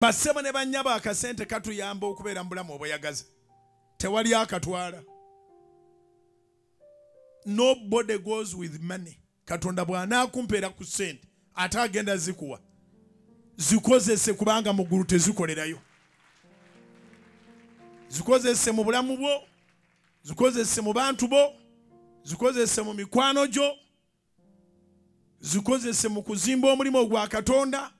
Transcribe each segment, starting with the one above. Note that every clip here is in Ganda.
Basebo ne bannyaba akasente katuyamba okubeera mu bulamu obweyagaza. Tewali akatwala. Nobody goes with money. Katonda bw'anaakumpeera ku ssente ate agenda zikuwa. Zikozese kubanga mu ggulu tezikolerayo. Zikozese mu bulamu bwo, zikozese mu bantu bo, zikozese mu mikwano gyo, zikozese mu kuzimba omulimu gwa Katonda.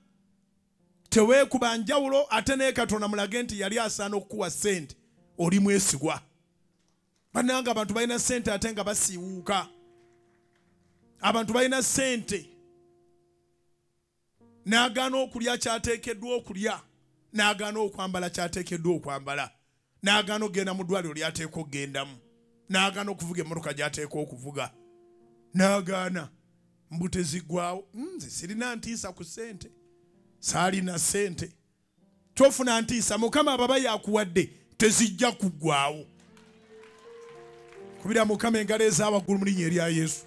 Teweekuba njawulo ate ne Katonda mulage nti yali asaana okukuwa ssente oli mwesigwa. Bannanga abantu balina ssente ate nga basiiwuuka. Abantu balina ssente n'agaana okulya kyateekeddwa okulya, n'agaana okwambala kyateekeddwa okwambala, n'agaana okugenda mu ddwaliro lyateekwa okugendamu, n'agaana okuvuga emmotoka gy'ateekwa okuvuga, n'agaana mbu teziggwaawo. Nze sirina ntiisa ku ssente, saalina ssente. Tofuna ntiisa, Mukama baba yakuwadde tezijja kuggwaawo. Kubira Mukama engalo ez'awaggulu mu linnya erya Yesu.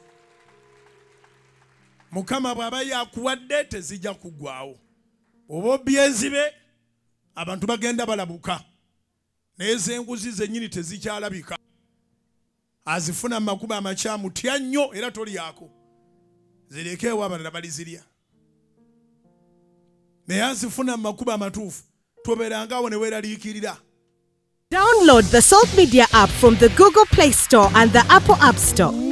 Mukama bw'aba yakuwadde tezijja kuggwaawo. Oba byezibe abantu bagenda balabuka. N'ez'enguzi zennyini tezikyalabika. Azifuna mu makubo amakyamu tya nnyo era tolyako. Zirekeewo abalala balizirya. Naye azifuna mu makubo amatuufu tobeerangaawo ne weeraliikirira. Download the Salt Media app from the Google Play Store and the Apple App Store.